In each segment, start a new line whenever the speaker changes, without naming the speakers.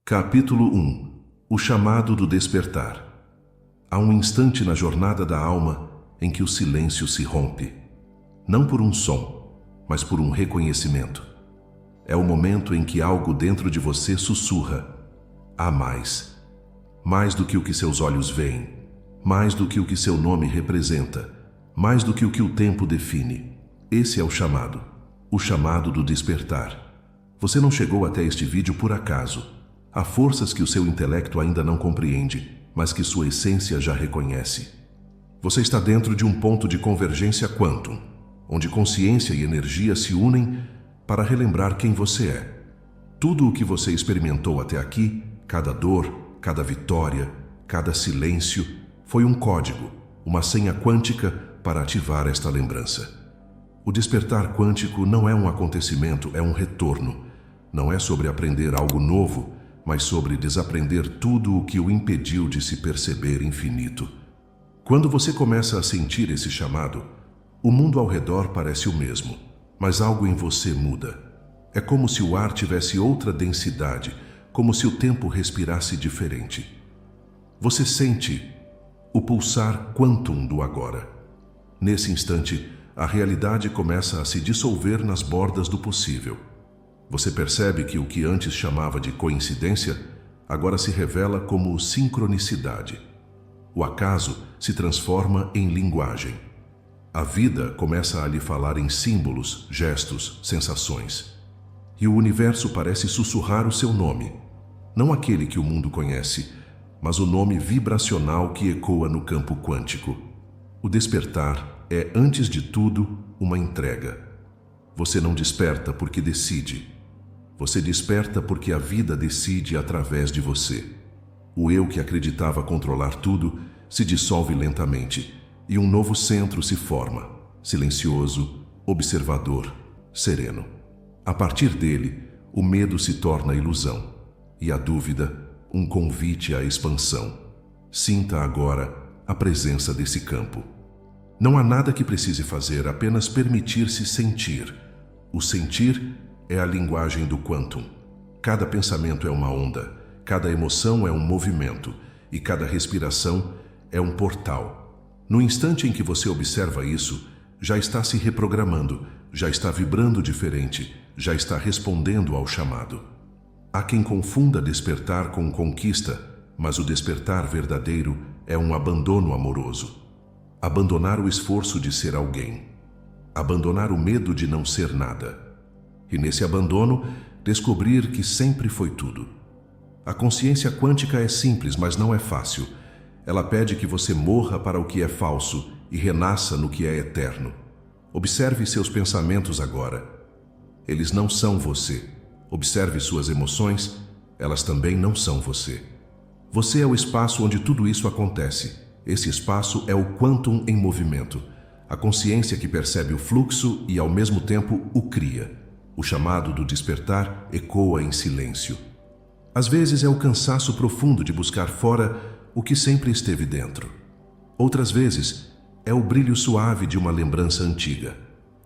Capítulo 1. O chamado do despertar. Há um instante na jornada da alma em que o silêncio se rompe. Não por um som, mas por um reconhecimento. É o momento em que algo dentro de você sussurra. Há mais. Mais do que o que seus olhos veem. Mais do que o que seu nome representa. Mais do que o que o tempo define. Esse é o chamado. O chamado do despertar. Você não chegou até este vídeo por acaso. Há forças que o seu intelecto ainda não compreende, mas que sua essência já reconhece. Você está dentro de um ponto de convergência quantum, onde consciência e energia se unem para relembrar quem você é. Tudo o que você experimentou até aqui, cada dor, cada vitória, cada silêncio, foi um código, uma senha quântica para ativar esta lembrança. O despertar quântico não é um acontecimento, é um retorno. Não é sobre aprender algo novo, mas sobre desaprender tudo o que o impediu de se perceber infinito. Quando você começa a sentir esse chamado, o mundo ao redor parece o mesmo, mas algo em você muda. É como se o ar tivesse outra densidade, como se o tempo respirasse diferente. Você sente o pulsar quantum do agora. Nesse instante, a realidade começa a se dissolver nas bordas do possível. Você percebe que o que antes chamava de coincidência, agora se revela como sincronicidade. O acaso se transforma em linguagem. A vida começa a lhe falar em símbolos, gestos, sensações. E o universo parece sussurrar o seu nome. Não aquele que o mundo conhece, mas o nome vibracional que ecoa no campo quântico. O despertar é, antes de tudo, uma entrega. Você não desperta porque decide. Você desperta porque a vida decide através de você. O eu que acreditava controlar tudo se dissolve lentamente e um novo centro se forma, silencioso, observador, sereno. A partir dele, o medo se torna ilusão e a dúvida, um convite à expansão. Sinta agora a presença desse campo. Não há nada que precise fazer, apenas permitir-se sentir. O sentir é a linguagem do quantum. Cada pensamento é uma onda, cada emoção é um movimento e cada respiração é um portal. No instante em que você observa isso, já está se reprogramando, já está vibrando diferente, já está respondendo ao chamado. Há quem confunda despertar com conquista, mas o despertar verdadeiro é um abandono amoroso. Abandonar o esforço de ser alguém. Abandonar o medo de não ser nada. E nesse abandono, descobrir que sempre foi tudo. A consciência quântica é simples, mas não é fácil. Ela pede que você morra para o que é falso e renasça no que é eterno. Observe seus pensamentos agora. Eles não são você. Observe suas emoções, elas também não são você. Você é o espaço onde tudo isso acontece. Esse espaço é o quantum em movimento. A consciência que percebe o fluxo e, ao mesmo tempo, o cria. O chamado do despertar ecoa em silêncio. Às vezes é o cansaço profundo de buscar fora o que sempre esteve dentro. Outras vezes é o brilho suave de uma lembrança antiga,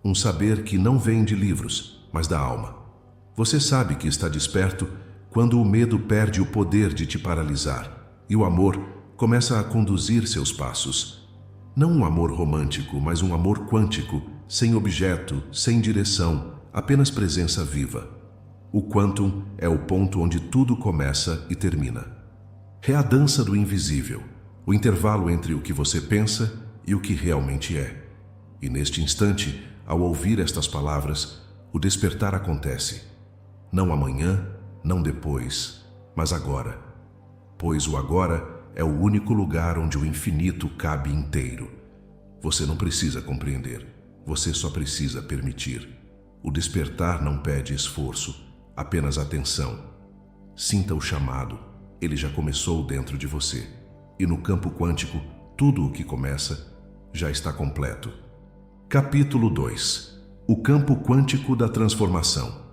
um saber que não vem de livros, mas da alma. Você sabe que está desperto quando o medo perde o poder de te paralisar e o amor começa a conduzir seus passos. Não um amor romântico, mas um amor quântico, sem objeto, sem direção, apenas presença viva. O quantum é o ponto onde tudo começa e termina. É a dança do invisível, o intervalo entre o que você pensa e o que realmente é. E neste instante, ao ouvir estas palavras, o despertar acontece. Não amanhã, não depois, mas agora. Pois o agora é o único lugar onde o infinito cabe inteiro. Você não precisa compreender, você só precisa permitir. O despertar não pede esforço, apenas atenção. Sinta o chamado, ele já começou dentro de você. E no campo quântico, tudo o que começa já está completo. Capítulo 2. O campo quântico da transformação.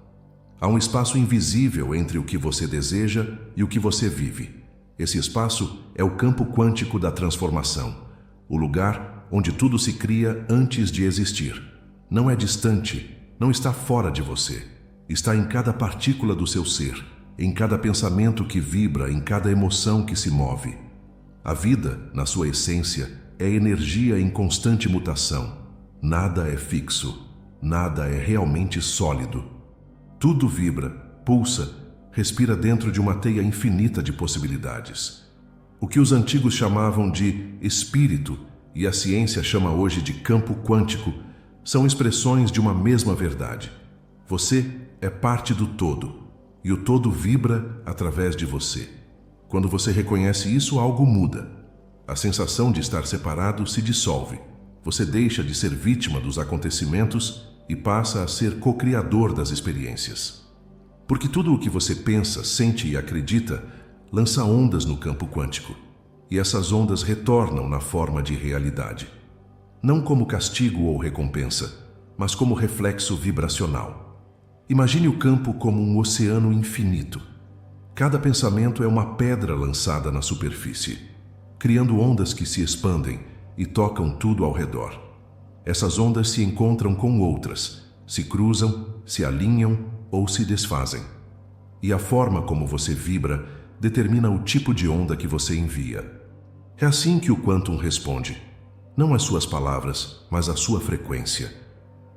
Há um espaço invisível entre o que você deseja e o que você vive. Esse espaço é o campo quântico da transformação, o lugar onde tudo se cria antes de existir. Não é distante, não está fora de você. Está em cada partícula do seu ser, em cada pensamento que vibra, em cada emoção que se move. A vida, na sua essência, é energia em constante mutação. Nada é fixo, nada é realmente sólido. Tudo vibra, pulsa, respira dentro de uma teia infinita de possibilidades. O que os antigos chamavam de espírito e a ciência chama hoje de campo quântico são expressões de uma mesma verdade. Você é parte do todo e o todo vibra através de você. Quando você reconhece isso, algo muda. A sensação de estar separado se dissolve. Você deixa de ser vítima dos acontecimentos e passa a ser co-criador das experiências. Porque tudo o que você pensa, sente e acredita lança ondas no campo quântico, e essas ondas retornam na forma de realidade. Não como castigo ou recompensa, mas como reflexo vibracional. Imagine o campo como um oceano infinito. Cada pensamento é uma pedra lançada na superfície, criando ondas que se expandem e tocam tudo ao redor. Essas ondas se encontram com outras, se cruzam, se alinham ou se desfazem. E a forma como você vibra determina o tipo de onda que você envia. É assim que o Quantum responde. Não as suas palavras, mas a sua frequência.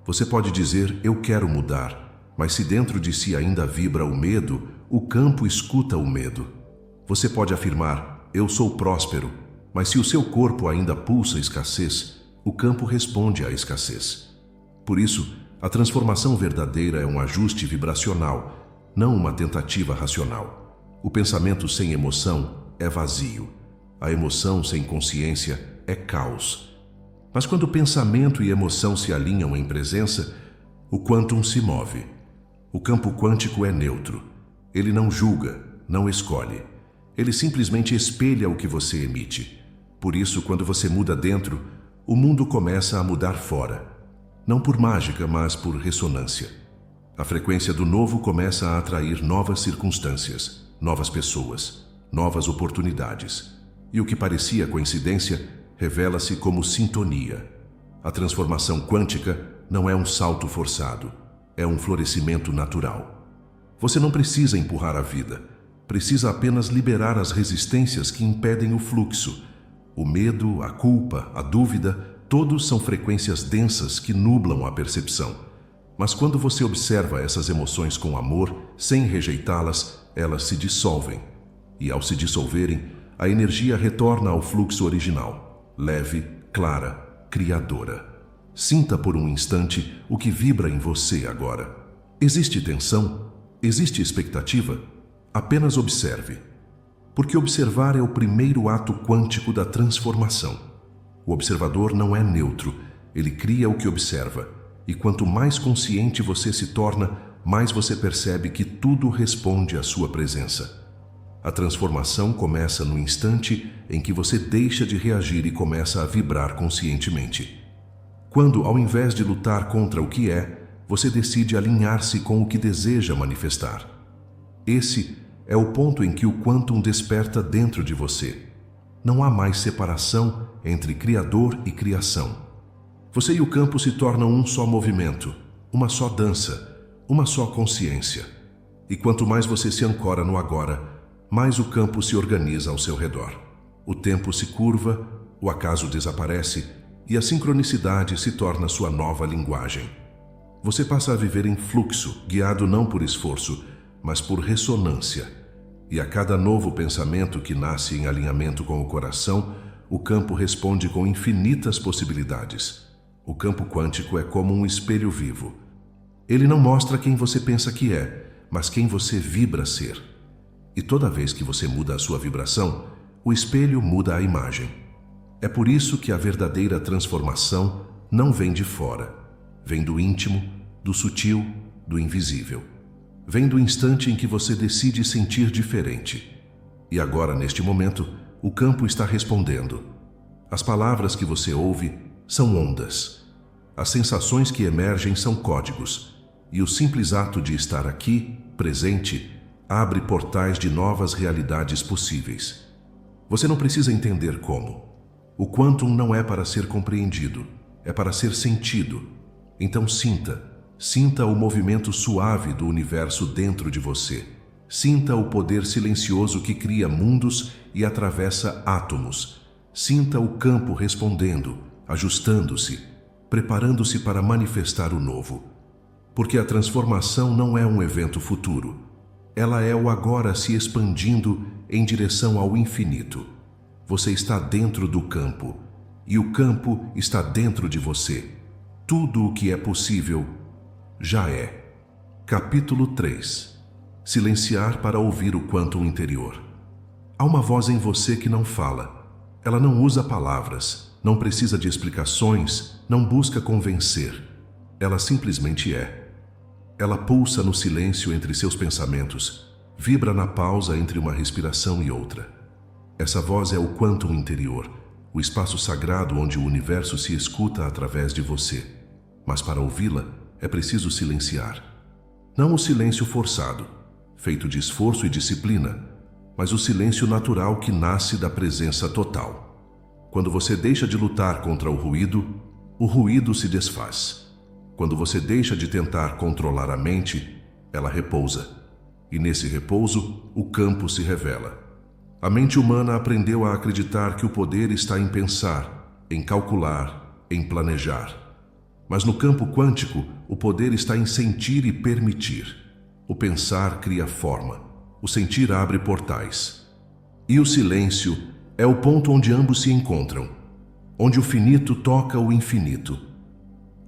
Você pode dizer, eu quero mudar, mas se dentro de si ainda vibra o medo, o campo escuta o medo. Você pode afirmar, eu sou próspero, mas se o seu corpo ainda pulsa escassez, o campo responde à escassez. Por isso, a transformação verdadeira é um ajuste vibracional, não uma tentativa racional. O pensamento sem emoção é vazio. A emoção sem consciência é caos. Mas quando pensamento e emoção se alinham em presença, o Quantum se move. O campo quântico é neutro. Ele não julga, não escolhe. Ele simplesmente espelha o que você emite. Por isso, quando você muda dentro, o mundo começa a mudar fora. Não por mágica, mas por ressonância. A frequência do novo começa a atrair novas circunstâncias, novas pessoas, novas oportunidades. E o que parecia coincidência revela-se como sintonia. A transformação quântica não é um salto forçado, é um florescimento natural. Você não precisa empurrar a vida, precisa apenas liberar as resistências que impedem o fluxo. O medo, a culpa, a dúvida, todos são frequências densas que nublam a percepção. Mas quando você observa essas emoções com amor, sem rejeitá-las, elas se dissolvem. E ao se dissolverem, a energia retorna ao fluxo original, leve, clara, criadora. Sinta por um instante o que vibra em você agora. Existe tensão? Existe expectativa? Apenas observe. Porque observar é o primeiro ato quântico da transformação. O observador não é neutro, ele cria o que observa. E quanto mais consciente você se torna, mais você percebe que tudo responde à sua presença. A transformação começa no instante em que você deixa de reagir e começa a vibrar conscientemente. Quando, ao invés de lutar contra o que é, você decide alinhar-se com o que deseja manifestar. Esse é o ponto em que o Quantum desperta dentro de você. Não há mais separação entre Criador e criação. Você e o campo se tornam um só movimento, uma só dança, uma só consciência. E quanto mais você se ancora no agora, mais o campo se organiza ao seu redor. O tempo se curva, o acaso desaparece e a sincronicidade se torna sua nova linguagem. Você passa a viver em fluxo, guiado não por esforço, mas por ressonância. E a cada novo pensamento que nasce em alinhamento com o coração, o campo responde com infinitas possibilidades. O campo quântico é como um espelho vivo. Ele não mostra quem você pensa que é, mas quem você vibra ser. E toda vez que você muda a sua vibração, o espelho muda a imagem. É por isso que a verdadeira transformação não vem de fora. Vem do íntimo, do sutil, do invisível. Vem do instante em que você decide sentir diferente. E agora, neste momento, o campo está respondendo. As palavras que você ouve são ondas. As sensações que emergem são códigos. E o simples ato de estar aqui, presente, abre portais de novas realidades possíveis. Você não precisa entender como. O Quantum não é para ser compreendido, é para ser sentido. Então sinta o movimento suave do universo dentro de você. Sinta o poder silencioso que cria mundos e atravessa átomos. Sinta o campo respondendo, ajustando-se, preparando-se para manifestar o novo. Porque a transformação não é um evento futuro. Ela é o agora se expandindo em direção ao infinito. Você está dentro do campo, e o campo está dentro de você. Tudo o que é possível já é. Capítulo 3. Silenciar para ouvir o quantum interior. Há uma voz em você que não fala. Ela não usa palavras, não precisa de explicações, não busca convencer. Ela simplesmente é. Ela pulsa no silêncio entre seus pensamentos, vibra na pausa entre uma respiração e outra. Essa voz é o quantum interior, o espaço sagrado onde o universo se escuta através de você. Mas para ouvi-la, é preciso silenciar. Não o silêncio forçado, feito de esforço e disciplina, mas o silêncio natural que nasce da presença total. Quando você deixa de lutar contra o ruído se desfaz. Quando você deixa de tentar controlar a mente, ela repousa. E nesse repouso, o campo se revela. A mente humana aprendeu a acreditar que o poder está em pensar, em calcular, em planejar. Mas no campo quântico, o poder está em sentir e permitir. O pensar cria forma, o sentir abre portais. E o silêncio é o ponto onde ambos se encontram, onde o finito toca o infinito.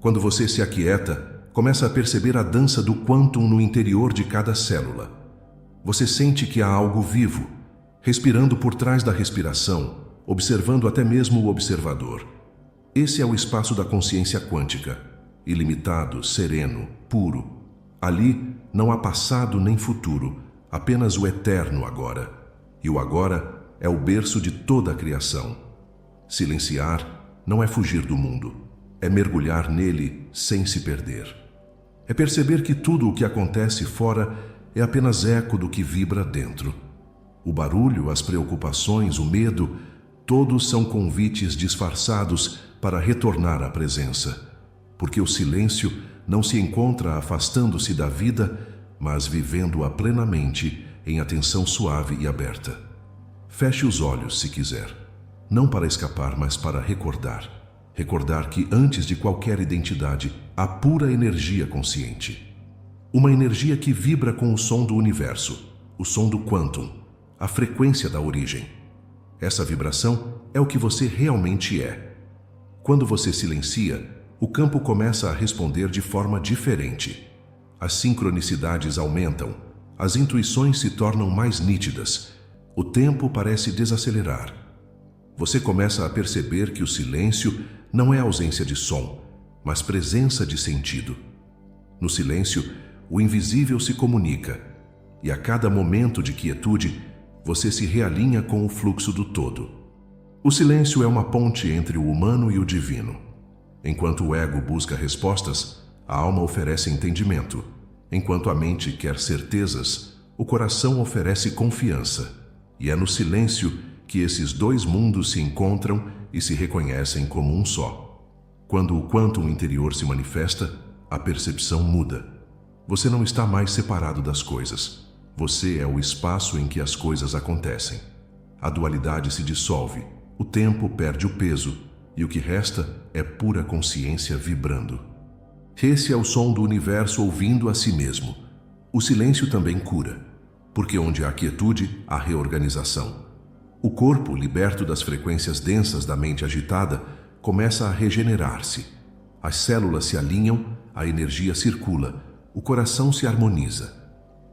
Quando você se aquieta, começa a perceber a dança do quantum no interior de cada célula. Você sente que há algo vivo, respirando por trás da respiração, observando até mesmo o observador. Esse é o espaço da consciência quântica, ilimitado, sereno, puro. Ali não há passado nem futuro, apenas o eterno agora. E o agora é o berço de toda a criação. Silenciar não é fugir do mundo, é mergulhar nele sem se perder. É perceber que tudo o que acontece fora é apenas eco do que vibra dentro. O barulho, as preocupações, o medo, todos são convites disfarçados para retornar à presença. Porque o silêncio não se encontra afastando-se da vida, mas vivendo-a plenamente em atenção suave e aberta. Feche os olhos se quiser, não para escapar, mas para recordar. Recordar que antes de qualquer identidade há pura energia consciente. Uma energia que vibra com o som do universo, o som do quantum, a frequência da origem. Essa vibração é o que você realmente é. Quando você silencia, o campo começa a responder de forma diferente. As sincronicidades aumentam, as intuições se tornam mais nítidas, o tempo parece desacelerar. Você começa a perceber que o silêncio não é ausência de som, mas presença de sentido. No silêncio, o invisível se comunica, e a cada momento de quietude, você se realinha com o fluxo do todo. O silêncio é uma ponte entre o humano e o divino. Enquanto o ego busca respostas, a alma oferece entendimento. Enquanto a mente quer certezas, o coração oferece confiança. E é no silêncio que esses dois mundos se encontram e se reconhecem como um só. Quando o quantum interior se manifesta, a percepção muda. Você não está mais separado das coisas. Você é o espaço em que as coisas acontecem. A dualidade se dissolve, o tempo perde o peso, e o que resta é pura consciência vibrando. Esse é o som do universo ouvindo a si mesmo. O silêncio também cura, porque onde há quietude, há reorganização. O corpo, liberto das frequências densas da mente agitada, começa a regenerar-se. As células se alinham, a energia circula, o coração se harmoniza.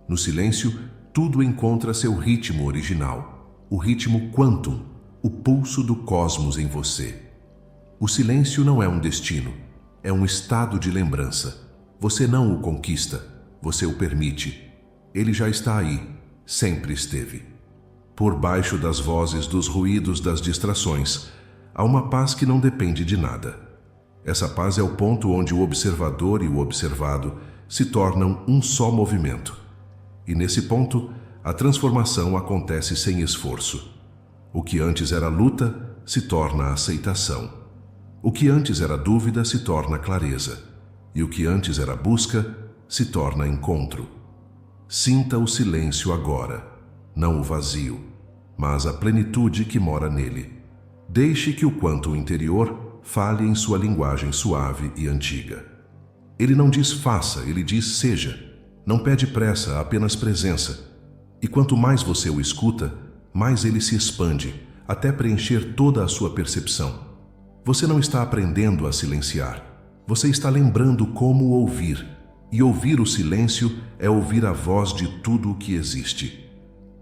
No silêncio, tudo encontra seu ritmo original, o ritmo quantum, o pulso do cosmos em você. O silêncio não é um destino, é um estado de lembrança. Você não o conquista, você o permite. Ele já está aí, sempre esteve. Por baixo das vozes, dos ruídos, das distrações, há uma paz que não depende de nada. Essa paz é o ponto onde o observador e o observado se tornam um só movimento. E nesse ponto, a transformação acontece sem esforço. O que antes era luta se torna aceitação. O que antes era dúvida se torna clareza. E o que antes era busca se torna encontro. Sinta o silêncio agora, não o vazio, mas a plenitude que mora nele. Deixe que o quantum interior fale em sua linguagem suave e antiga. Ele não diz faça, ele diz seja. Não pede pressa, apenas presença. E quanto mais você o escuta, mais ele se expande, até preencher toda a sua percepção. Você não está aprendendo a silenciar. Você está lembrando como ouvir. E ouvir o silêncio é ouvir a voz de tudo o que existe.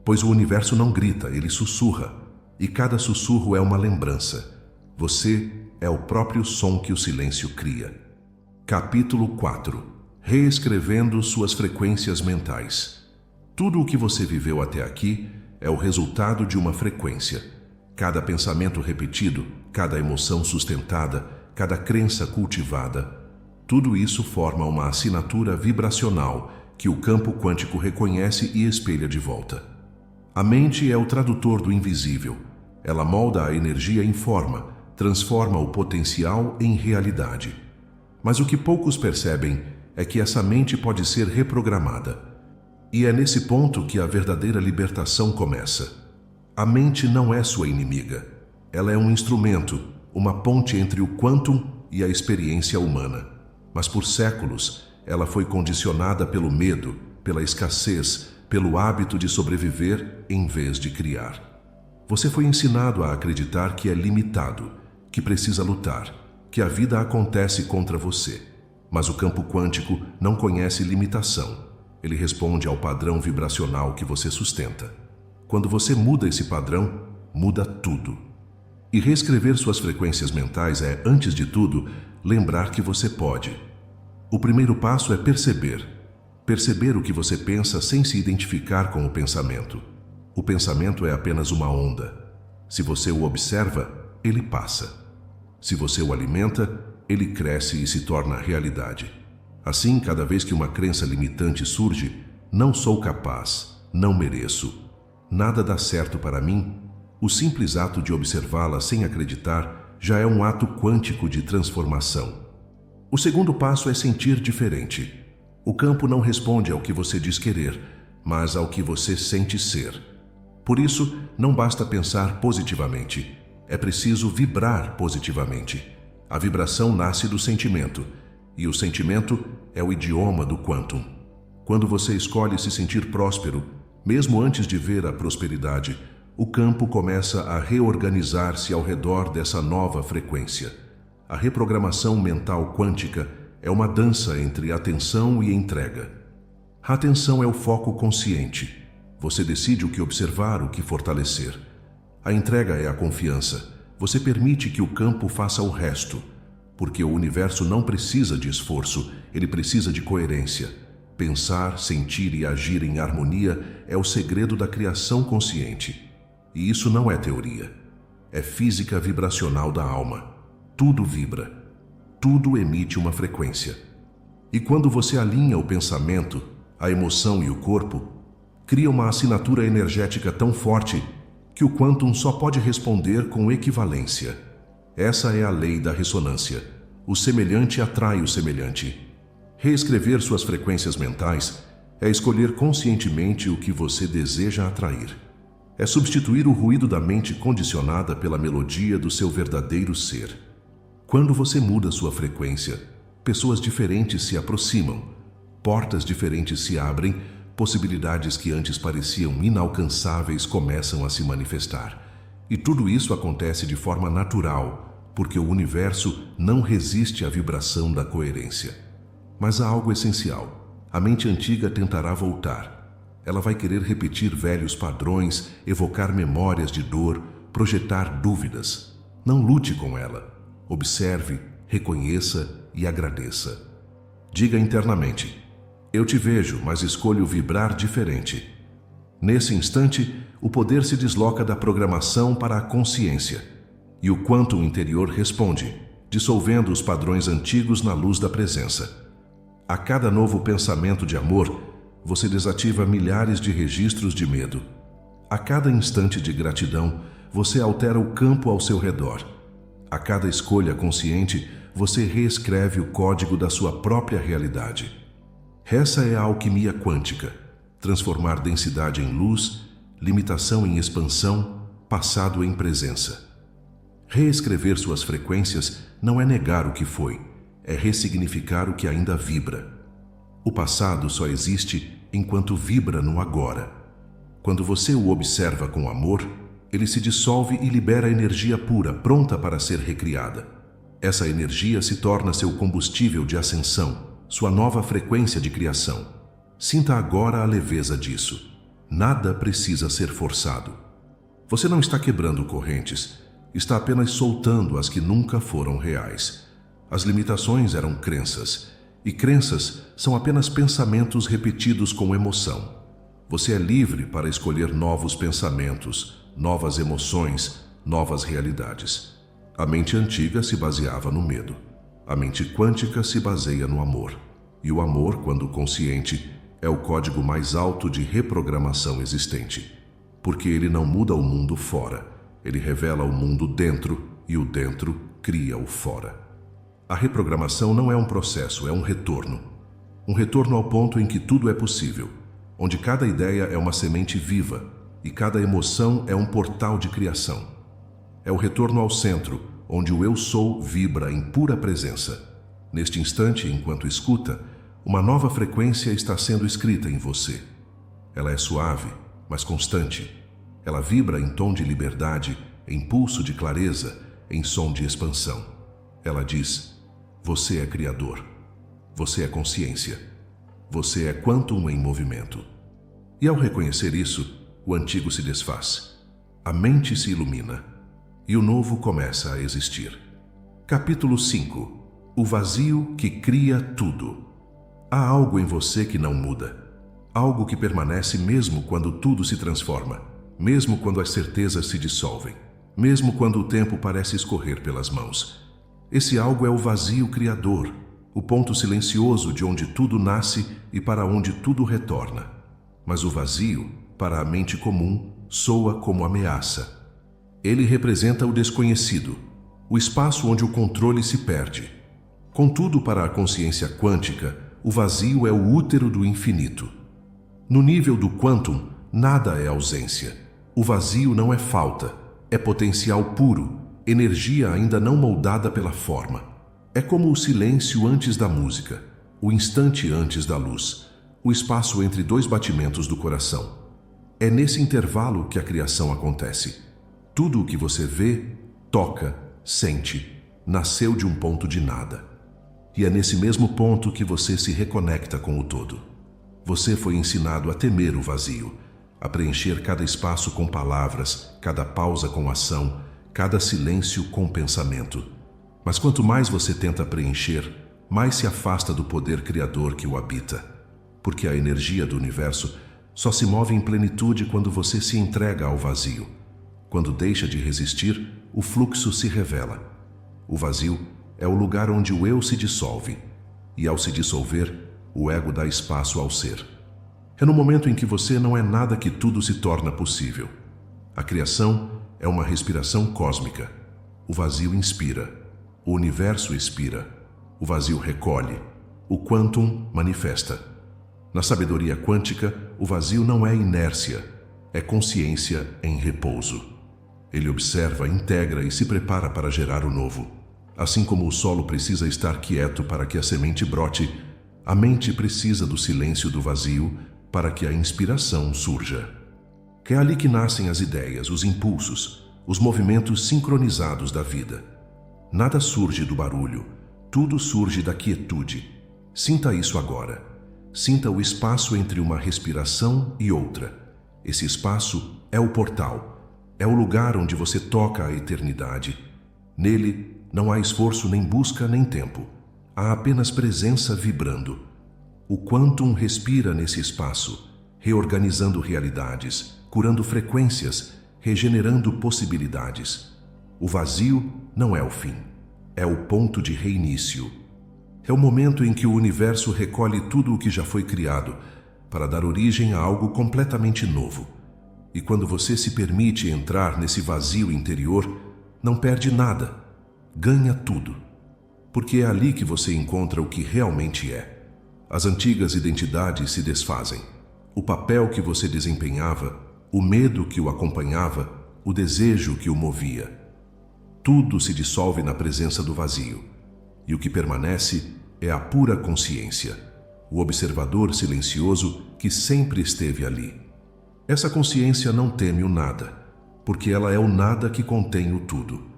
Pois o universo não grita, ele sussurra. E cada sussurro é uma lembrança. Você é o próprio som que o silêncio cria. Capítulo 4. Reescrevendo suas frequências mentais. Tudo o que você viveu até aqui é o resultado de uma frequência. Cada pensamento repetido, cada emoção sustentada, cada crença cultivada, tudo isso forma uma assinatura vibracional que o campo quântico reconhece e espelha de volta. A mente é o tradutor do invisível. Ela molda a energia em forma, transforma o potencial em realidade. Mas o que poucos percebem é que essa mente pode ser reprogramada. E é nesse ponto que a verdadeira libertação começa. A mente não é sua inimiga. Ela é um instrumento, uma ponte entre o quantum e a experiência humana. Mas por séculos, ela foi condicionada pelo medo, pela escassez, pelo hábito de sobreviver em vez de criar. Você foi ensinado a acreditar que é limitado, que precisa lutar, que a vida acontece contra você. Mas o campo quântico não conhece limitação. Ele responde ao padrão vibracional que você sustenta. Quando você muda esse padrão, muda tudo. E reescrever suas frequências mentais é, antes de tudo, lembrar que você pode. O primeiro passo é perceber. Perceber o que você pensa sem se identificar com o pensamento. O pensamento é apenas uma onda. Se você o observa, ele passa. Se você o alimenta, ele cresce e se torna realidade. Assim, cada vez que uma crença limitante surge, não sou capaz, não mereço, nada dá certo para mim, o simples ato de observá-la sem acreditar já é um ato quântico de transformação. O segundo passo é sentir diferente. O campo não responde ao que você diz querer, mas ao que você sente ser. Por isso, não basta pensar positivamente, é preciso vibrar positivamente. A vibração nasce do sentimento, e o sentimento é o idioma do quantum. Quando você escolhe se sentir próspero, mesmo antes de ver a prosperidade, o campo começa a reorganizar-se ao redor dessa nova frequência. A reprogramação mental quântica é uma dança entre atenção e entrega. A atenção é o foco consciente. Você decide o que observar, o que fortalecer. A entrega é a confiança. Você permite que o campo faça o resto, porque o universo não precisa de esforço, ele precisa de coerência. Pensar, sentir e agir em harmonia é o segredo da criação consciente. E isso não é teoria. É física vibracional da alma. Tudo vibra. Tudo emite uma frequência. E quando você alinha o pensamento, a emoção e o corpo, cria uma assinatura energética tão forte que o quantum só pode responder com equivalência. Essa é a lei da ressonância. O semelhante atrai o semelhante. Reescrever suas frequências mentais é escolher conscientemente o que você deseja atrair. É substituir o ruído da mente condicionada pela melodia do seu verdadeiro ser. Quando você muda sua frequência, pessoas diferentes se aproximam, portas diferentes se abrem, possibilidades que antes pareciam inalcançáveis começam a se manifestar. E tudo isso acontece de forma natural, porque o universo não resiste à vibração da coerência. Mas há algo essencial. A mente antiga tentará voltar. Ela vai querer repetir velhos padrões, evocar memórias de dor, projetar dúvidas. Não lute com ela. Observe, reconheça e agradeça. Diga internamente: eu te vejo, mas escolho vibrar diferente. Nesse instante, o poder se desloca da programação para a consciência, e o quantum interior responde, dissolvendo os padrões antigos na luz da presença. A cada novo pensamento de amor, você desativa milhares de registros de medo. A cada instante de gratidão, você altera o campo ao seu redor. A cada escolha consciente, você reescreve o código da sua própria realidade. Essa é a alquimia quântica. transformar densidade em luz, limitação em expansão, passado em presença. Reescrever suas frequências não é negar o que foi, é ressignificar o que ainda vibra. O passado só existe enquanto vibra no agora. Quando você o observa com amor, ele se dissolve e libera energia pura, pronta para ser recriada. Essa energia se torna seu combustível de ascensão, sua nova frequência de criação. Sinta agora a leveza disso. Nada precisa ser forçado. Você não está quebrando correntes, está apenas soltando as que nunca foram reais. As limitações eram crenças, e crenças são apenas pensamentos repetidos com emoção. Você é livre para escolher novos pensamentos, novas emoções, novas realidades. A mente antiga se baseava no medo. A mente quântica se baseia no amor. E o amor, quando consciente, é o código mais alto de reprogramação existente. Porque ele não muda o mundo fora, ele revela o mundo dentro e o dentro cria o fora. A reprogramação não é um processo, é um retorno. Um retorno ao ponto em que tudo é possível, onde cada ideia é uma semente viva e cada emoção é um portal de criação. É o retorno ao centro, onde o Eu Sou vibra em pura presença. Neste instante, enquanto escuta, uma nova frequência está sendo escrita em você. Ela é suave, mas constante. Ela vibra em tom de liberdade, em pulso de clareza, em som de expansão. Ela diz: você é criador. Você é consciência. Você é quantum em movimento. E ao reconhecer isso, o antigo se desfaz. A mente se ilumina. E o novo começa a existir. Capítulo 5. O vazio que cria tudo. Há algo em você que não muda. Algo que permanece mesmo quando tudo se transforma. Mesmo quando as certezas se dissolvem. Mesmo quando o tempo parece escorrer pelas mãos. Esse algo é o vazio criador, o ponto silencioso de onde tudo nasce e para onde tudo retorna. Mas o vazio, para a mente comum, soa como ameaça. Ele representa o desconhecido, o espaço onde o controle se perde. Contudo, para a consciência quântica, o vazio é o útero do infinito. No nível do quantum, nada é ausência. O vazio não é falta, é potencial puro, energia ainda não moldada pela forma. É como o silêncio antes da música, o instante antes da luz, o espaço entre dois batimentos do coração. É nesse intervalo que a criação acontece. Tudo o que você vê, toca, sente, nasceu de um ponto de nada. E é nesse mesmo ponto que você se reconecta com o todo. Você foi ensinado a temer o vazio, a preencher cada espaço com palavras, cada pausa com ação, cada silêncio com pensamento. Mas quanto mais você tenta preencher, mais se afasta do poder criador que o habita. Porque a energia do universo só se move em plenitude quando você se entrega ao vazio. Quando deixa de resistir, o fluxo se revela. O vazio é o lugar onde o eu se dissolve. E ao se dissolver, o ego dá espaço ao ser. É no momento em que você não é nada que tudo se torna possível. A criação é uma respiração cósmica. O vazio inspira. O universo expira. O vazio recolhe. O quantum manifesta. Na sabedoria quântica, o vazio não é inércia, é consciência em repouso. Ele observa, integra e se prepara para gerar o novo. Assim como o solo precisa estar quieto para que a semente brote, a mente precisa do silêncio do vazio para que a inspiração surja. É ali que nascem as ideias, os impulsos, os movimentos sincronizados da vida. Nada surge do barulho, tudo surge da quietude. Sinta isso agora. Sinta o espaço entre uma respiração e outra. Esse espaço é o portal. É o lugar onde você toca a eternidade. Nele não há esforço, nem busca, nem tempo. Há apenas presença vibrando. O quantum respira nesse espaço, reorganizando realidades, curando frequências, regenerando possibilidades. O vazio não é o fim, é o ponto de reinício. É o momento em que o universo recolhe tudo o que já foi criado para dar origem a algo completamente novo. E quando você se permite entrar nesse vazio interior, não perde nada, ganha tudo. Porque é ali que você encontra o que realmente é. As antigas identidades se desfazem. o papel que você desempenhava, o medo que o acompanhava, o desejo que o movia. Tudo se dissolve na presença do vazio, e o que permanece é a pura consciência, o observador silencioso que sempre esteve ali. Essa consciência não teme o nada, porque ela é o nada que contém o tudo.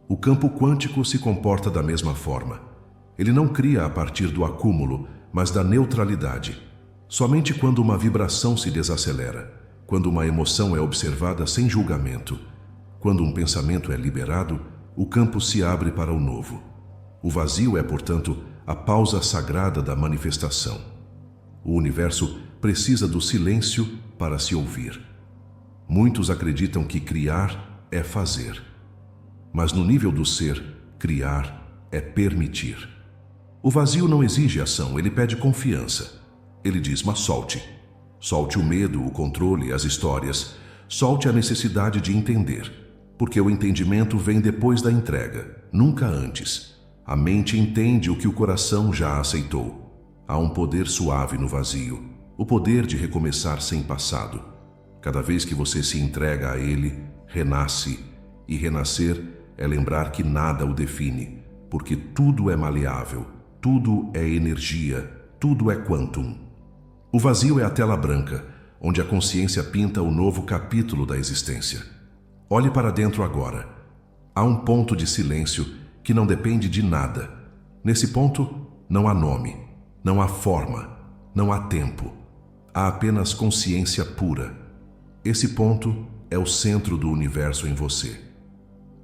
O campo quântico se comporta da mesma forma. Ele não cria a partir do acúmulo, mas da neutralidade. Somente quando uma vibração se desacelera, quando uma emoção é observada sem julgamento, quando um pensamento é liberado, o campo se abre para o novo. O vazio é, portanto, a pausa sagrada da manifestação. O universo precisa do silêncio para se ouvir. Muitos acreditam que criar é fazer. Mas no nível do ser, criar é permitir. O vazio não exige ação, ele pede confiança. Ele diz, mas solte. Solte o medo, o controle, as histórias. Solte a necessidade de entender. Porque o entendimento vem depois da entrega, nunca antes. A mente entende o que o coração já aceitou. Há um poder suave no vazio, o poder de recomeçar sem passado. Cada vez que você se entrega a ele, renasce. E renascer é lembrar que nada o define, porque tudo é maleável, tudo é energia, tudo é quantum. O vazio é a tela branca, onde a consciência pinta o novo capítulo da existência. Olhe para dentro agora. Há um ponto de silêncio que não depende de nada. Nesse ponto, não há nome, não há forma, não há tempo. Há apenas consciência pura. Esse ponto é o centro do universo em você.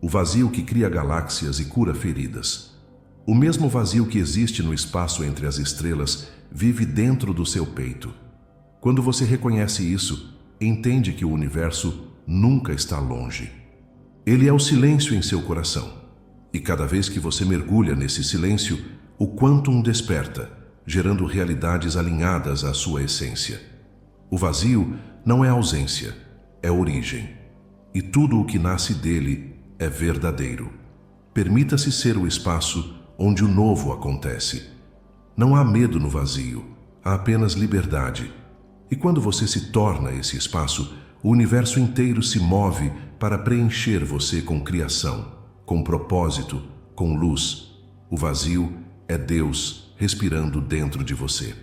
O vazio que cria galáxias e cura feridas. O mesmo vazio que existe no espaço entre as estrelas vive dentro do seu peito. Quando você reconhece isso, entende que o universo nunca está longe. Ele é o silêncio em seu coração. E cada vez que você mergulha nesse silêncio, o quantum desperta, gerando realidades alinhadas à sua essência. O vazio não é ausência, é origem. E tudo o que nasce dele é verdadeiro. Permita-se ser o espaço onde o novo acontece. Não há medo no vazio, há apenas liberdade. E quando você se torna esse espaço, o universo inteiro se move para preencher você com criação, com propósito, com luz. O vazio é Deus respirando dentro de você.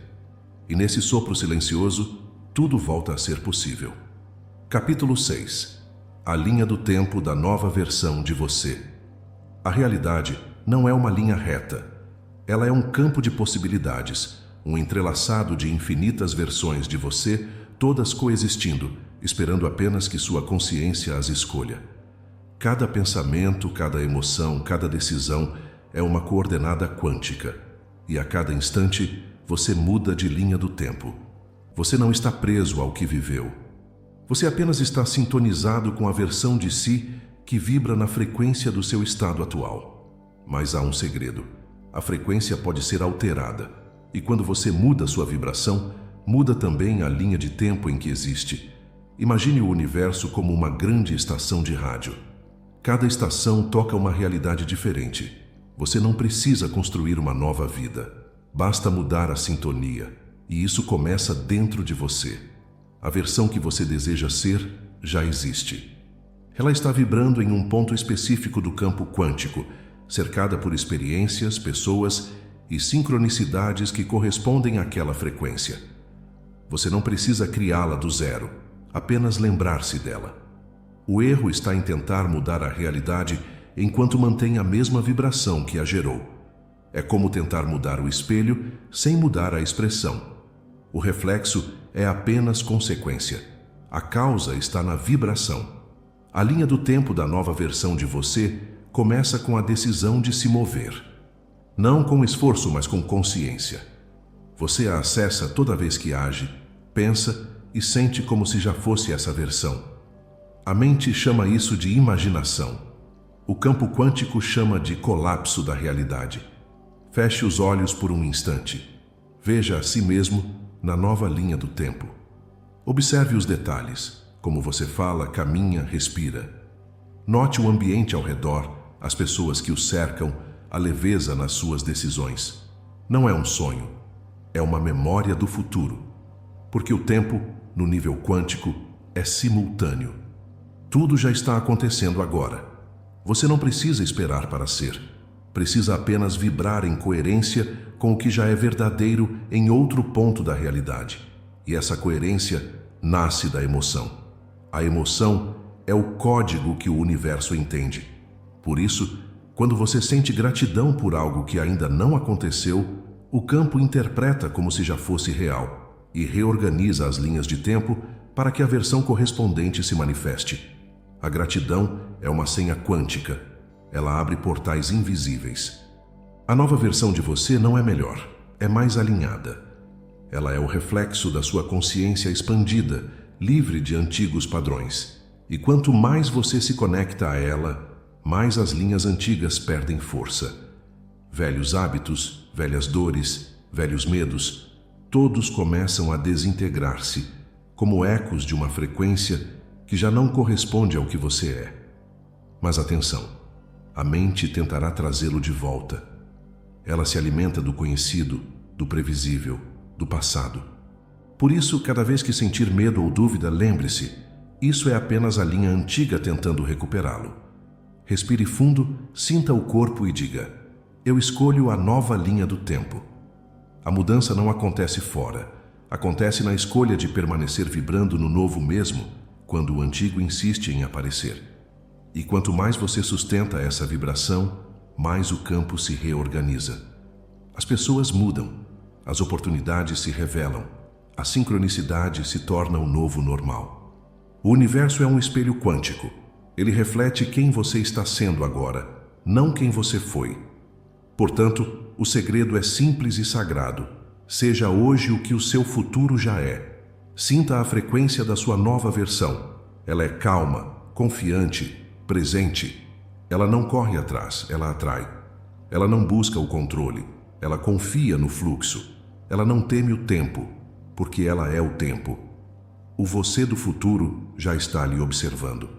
E nesse sopro silencioso, tudo volta a ser possível. Capítulo 6. A linha do tempo da nova versão de você. A realidade não é uma linha reta. Ela é um campo de possibilidades, um entrelaçado de infinitas versões de você, todas coexistindo, esperando apenas que sua consciência as escolha. Cada pensamento, cada emoção, cada decisão é uma coordenada quântica, e a cada instante você muda de linha do tempo. Você não está preso ao que viveu. Você apenas está sintonizado com a versão de si que vibra na frequência do seu estado atual. Mas há um segredo. A frequência pode ser alterada, e quando você muda sua vibração, muda também a linha de tempo em que existe. Imagine o universo como uma grande estação de rádio. Cada estação toca uma realidade diferente. Você não precisa construir uma nova vida. Basta mudar a sintonia, e isso começa dentro de você. A versão que você deseja ser já existe. Ela está vibrando em um ponto específico do campo quântico, cercada por experiências, pessoas e sincronicidades que correspondem àquela frequência. Você não precisa criá-la do zero, apenas lembrar-se dela. O erro está em tentar mudar a realidade enquanto mantém a mesma vibração que a gerou. É como tentar mudar o espelho sem mudar a expressão. O reflexo é apenas consequência. A causa está na vibração. A linha do tempo da nova versão de você começa com a decisão de se mover. Não com esforço, mas com consciência. Você a acessa toda vez que age, pensa e sente como se já fosse essa versão. A mente chama isso de imaginação. O campo quântico chama de colapso da realidade. Feche os olhos por um instante. Veja a si mesmo na nova linha do tempo. Observe os detalhes, como você fala, caminha, respira. Note o ambiente ao redor, as pessoas que o cercam, a leveza nas suas decisões. Não é um sonho, é uma memória do futuro. Porque o tempo no nível quântico, é simultâneo. Tudo já está acontecendo agora. Você não precisa esperar para ser. Precisa apenas vibrar em coerência com o que já é verdadeiro em outro ponto da realidade. E essa coerência nasce da emoção. A emoção é o código que o universo entende. Por isso, quando você sente gratidão por algo que ainda não aconteceu, o campo interpreta como se já fosse real e reorganiza as linhas de tempo para que a versão correspondente se manifeste. A gratidão é uma senha quântica. Ela abre portais invisíveis. A nova versão de você não é melhor, é mais alinhada. Ela é o reflexo da sua consciência expandida, livre de antigos padrões. E quanto mais você se conecta a ela, mais as linhas antigas perdem força. Velhos hábitos, velhas dores, velhos medos, todos começam a desintegrar-se, como ecos de uma frequência que já não corresponde ao que você é. Mas atenção, a mente tentará trazê-lo de volta. Ela se alimenta do conhecido, do previsível, do passado. Por isso, cada vez que sentir medo ou dúvida, lembre-se, isso é apenas a linha antiga tentando recuperá-lo. Respire fundo, sinta o corpo e diga: eu escolho a nova linha do tempo. A mudança não acontece fora, acontece na escolha de permanecer vibrando no novo mesmo, quando o antigo insiste em aparecer. E quanto mais você sustenta essa vibração, mais o campo se reorganiza. As pessoas mudam, as oportunidades se revelam, a sincronicidade se torna o novo normal. O universo é um espelho quântico. Ele reflete quem você está sendo agora, não quem você foi. Portanto, o segredo é simples e sagrado. Seja hoje o que o seu futuro já é. Sinta a frequência da sua nova versão. Ela é calma, confiante, presente. Ela não corre atrás, ela atrai. Ela não busca o controle, ela confia no fluxo. Ela não teme o tempo, porque ela é o tempo. O você do futuro já está lhe observando.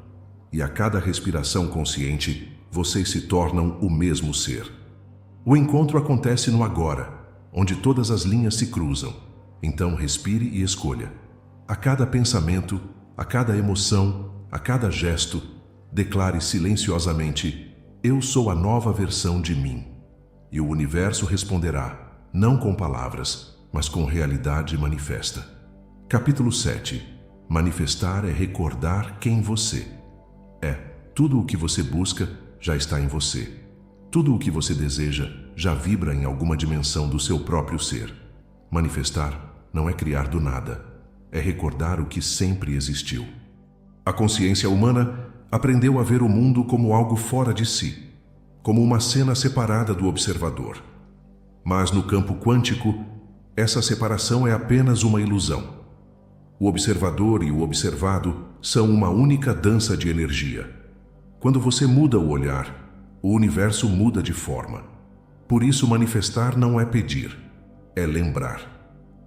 E a cada respiração consciente, vocês se tornam o mesmo ser. O encontro acontece no agora, onde todas as linhas se cruzam. Então respire e escolha. A cada pensamento, a cada emoção, a cada gesto, declare silenciosamente: eu sou a nova versão de mim. E o universo responderá, não com palavras, mas com realidade manifesta. Capítulo 7. Manifestar é recordar quem você é. Tudo o que você busca já está em você. Tudo o que você deseja já vibra em alguma dimensão do seu próprio ser. Manifestar não é criar do nada, é recordar o que sempre existiu. A consciência humana aprendeu a ver o mundo como algo fora de si, como uma cena separada do observador. Mas no campo quântico, essa separação é apenas uma ilusão. O observador e o observado são uma única dança de energia. Quando você muda o olhar, o universo muda de forma. Por isso, manifestar não é pedir, é lembrar.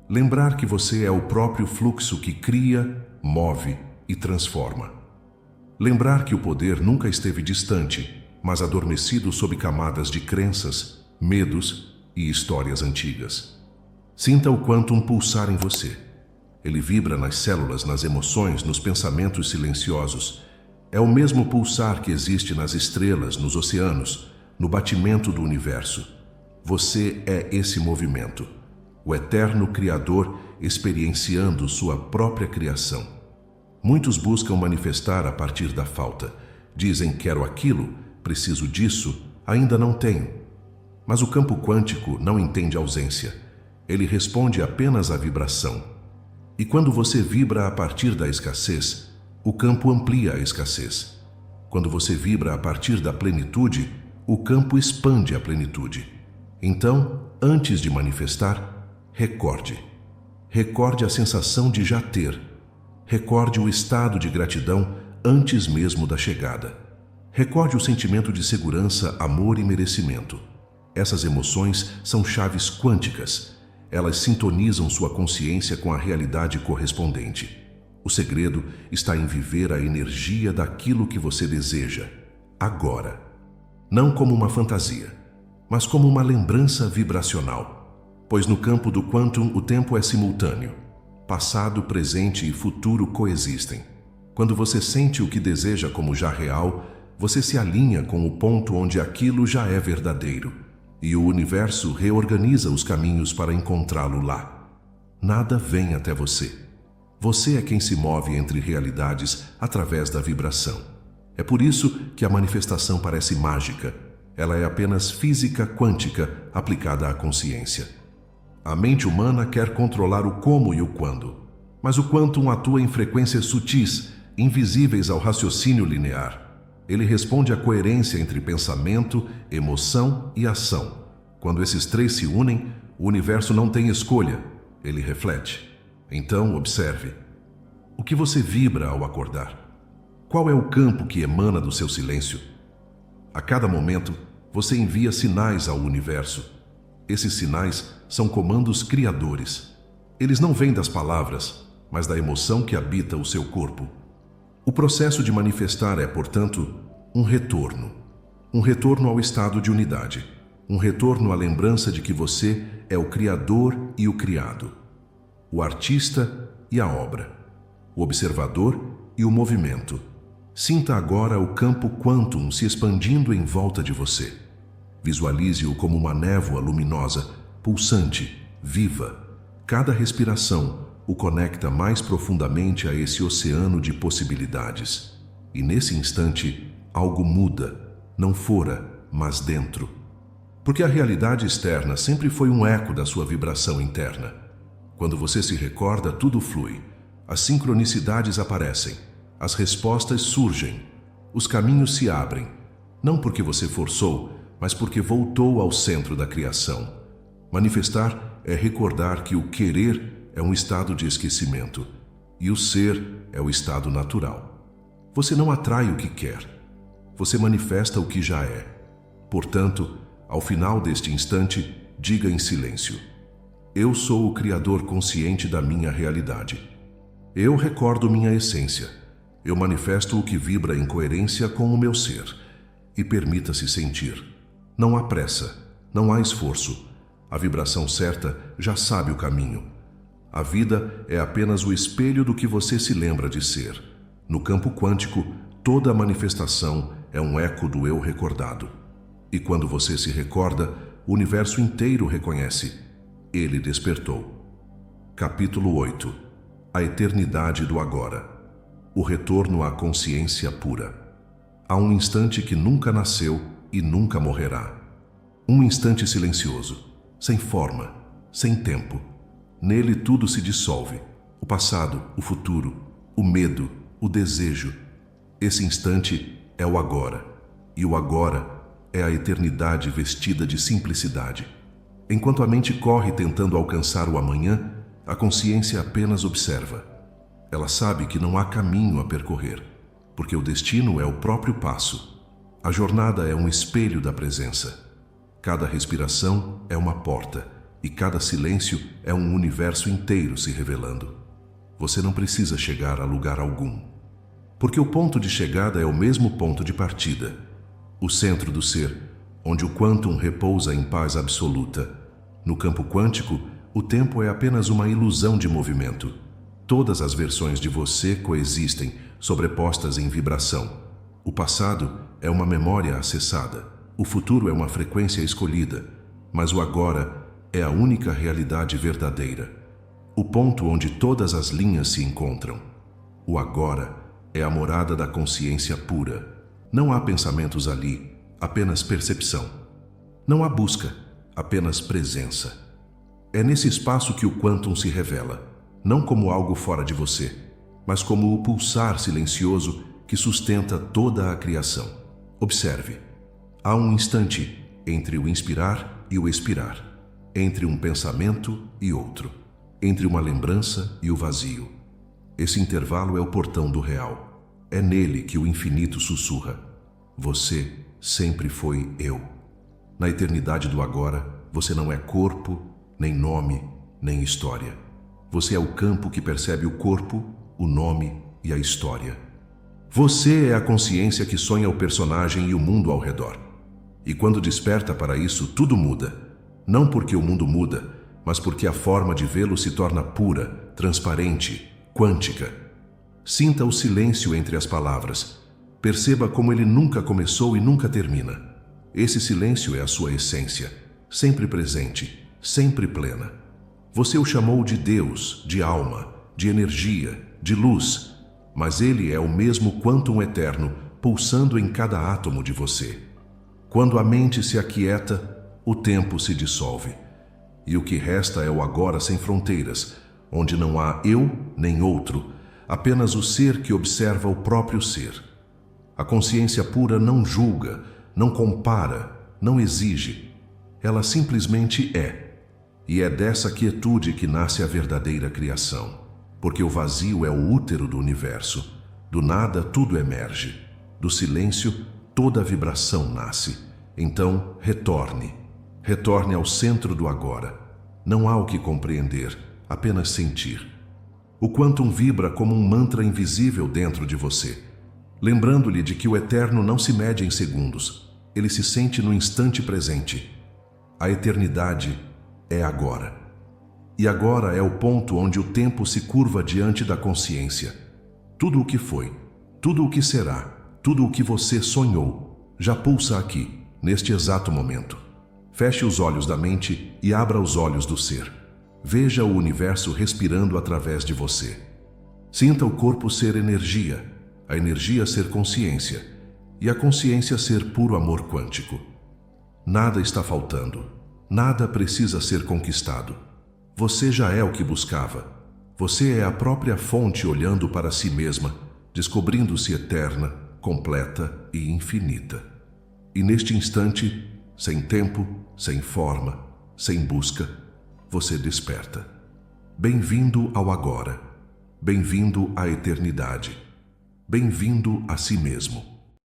Lembrar que você é o próprio fluxo que cria, move e transforma. Lembrar que o poder nunca esteve distante, mas adormecido sob camadas de crenças, medos e histórias antigas. Sinta o quantum pulsar em você. Ele vibra nas células, nas emoções, nos pensamentos silenciosos. É o mesmo pulsar que existe nas estrelas, nos oceanos, no batimento do universo. Você é esse movimento, o eterno Criador experienciando sua própria criação. Muitos buscam manifestar a partir da falta. Dizem: quero aquilo, preciso disso, ainda não tenho. Mas o campo quântico não entende ausência. Ele responde apenas à vibração. E quando você vibra a partir da escassez, o campo amplia a escassez. Quando você vibra a partir da plenitude, o campo expande a plenitude. Então, antes de manifestar, recorde. Recorde a sensação de já ter. Recorde o estado de gratidão antes mesmo da chegada. Recorde o sentimento de segurança, amor e merecimento. Essas emoções são chaves quânticas. Elas sintonizam sua consciência com a realidade correspondente. O segredo está em viver a energia daquilo que você deseja, agora. Não como uma fantasia, mas como uma lembrança vibracional. Pois no campo do quantum o tempo é simultâneo. passado, presente e futuro coexistem. Quando você sente o que deseja como já real, você se alinha com o ponto onde aquilo já é verdadeiro, e o universo reorganiza os caminhos para encontrá-lo lá. Nada vem até você. Você é quem se move entre realidades através da vibração. É por isso que a manifestação parece mágica. Ela é apenas física quântica aplicada à consciência. A mente humana quer controlar o como e o quando, mas o quantum atua em frequências sutis, invisíveis ao raciocínio linear. Ele responde à coerência entre pensamento, emoção e ação. Quando esses três se unem, o universo não tem escolha, ele reflete. Então, observe. O que você vibra ao acordar? Qual é o campo que emana do seu silêncio? A cada momento, você envia sinais ao universo. Esses sinais são comandos criadores. Eles não vêm das palavras, mas da emoção que habita o seu corpo. O processo de manifestar é, portanto, um retorno. Um retorno ao estado de unidade. Um retorno à lembrança de que você é o criador e o criado. O artista e a obra. O observador e o movimento. Sinta agora o campo quantum se expandindo em volta de você. Visualize-o como uma névoa luminosa, pulsante, viva. Cada respiração o conecta mais profundamente a esse oceano de possibilidades. E nesse instante, algo muda, não fora, mas dentro. Porque a realidade externa sempre foi um eco da sua vibração interna. Quando você se recorda, tudo flui. As sincronicidades aparecem. As respostas surgem. Os caminhos se abrem. Não porque você forçou, mas porque voltou ao centro da criação. Manifestar é recordar que o querer é um estado de esquecimento e o ser é o estado natural. Você não atrai o que quer. Você manifesta o que já é. Portanto, ao final deste instante, diga em silêncio: eu sou o criador consciente da minha realidade. Eu recordo minha essência. Eu manifesto o que vibra em coerência com o meu ser. E permita-se sentir. Não há pressa, não há esforço. A vibração certa já sabe o caminho. A vida é apenas o espelho do que você se lembra de ser. No campo quântico, toda a manifestação é um eco do eu recordado. E quando você se recorda, o universo inteiro reconhece. Ele despertou. Capítulo 8. A eternidade do agora. O retorno à consciência pura. Há um instante que nunca nasceu e nunca morrerá. Um instante silencioso, sem forma, sem tempo. Nele tudo se dissolve. O passado, o futuro, o medo, o desejo. Esse instante é o agora. E o agora é a eternidade vestida de simplicidade. Enquanto a mente corre tentando alcançar o amanhã, a consciência apenas observa. Ela sabe que não há caminho a percorrer, porque o destino é o próprio passo. A jornada é um espelho da presença. Cada respiração é uma porta, e cada silêncio é um universo inteiro se revelando. Você não precisa chegar a lugar algum, porque o ponto de chegada é o mesmo ponto de partida, o centro do ser, onde o quantum repousa em paz absoluta. No campo quântico, o tempo é apenas uma ilusão de movimento. Todas as versões de você coexistem, sobrepostas em vibração. O passado é uma memória acessada, o futuro é uma frequência escolhida, mas o agora é a única realidade verdadeira. O ponto onde todas as linhas se encontram. O agora é a morada da consciência pura. Não há pensamentos ali, apenas percepção. Não há busca, apenas presença. É nesse espaço que o quantum se revela. Não como algo fora de você, mas como o pulsar silencioso que sustenta toda a criação. Observe. Há um instante entre o inspirar e o expirar, entre um pensamento e outro, entre uma lembrança e o vazio. Esse intervalo é o portão do real. É nele que o infinito sussurra. Você sempre foi eu. Na eternidade do agora, você não é corpo, nem nome, nem história. Você é o campo que percebe o corpo, o nome e a história. Você é a consciência que sonha o personagem e o mundo ao redor. E quando desperta para isso, tudo muda. Não porque o mundo muda, mas porque a forma de vê-lo se torna pura, transparente, quântica. Sinta o silêncio entre as palavras. Perceba como ele nunca começou e nunca termina. Esse silêncio é a sua essência, sempre presente, sempre plena. Você o chamou de Deus, de alma, de energia, de luz, mas ele é o mesmo quantum eterno, pulsando em cada átomo de você. Quando a mente se aquieta, o tempo se dissolve. E o que resta é o agora sem fronteiras, onde não há eu nem outro, apenas o ser que observa o próprio ser. A consciência pura não julga, não compara, não exige. Ela simplesmente é. E é dessa quietude que nasce a verdadeira criação. Porque o vazio é o útero do universo. Do nada tudo emerge. Do silêncio toda a vibração nasce. Então retorne. Retorne ao centro do agora. Não há o que compreender, apenas sentir. O quantum vibra como um mantra invisível dentro de você, lembrando-lhe de que o eterno não se mede em segundos, ele se sente no instante presente. A eternidade é agora. E agora é o ponto onde o tempo se curva diante da consciência. Tudo o que foi, tudo o que será, tudo o que você sonhou, já pulsa aqui, neste exato momento. Feche os olhos da mente e abra os olhos do ser. Veja o universo respirando através de você. Sinta o corpo ser energia, a energia ser consciência e a consciência ser puro amor quântico. Nada está faltando, nada precisa ser conquistado. Você já é o que buscava. Você é a própria fonte olhando para si mesma, descobrindo-se eterna, completa e infinita. E neste instante, sem tempo, sem forma, sem busca, você desperta. Bem-vindo ao agora. Bem-vindo à eternidade. Bem-vindo a si mesmo.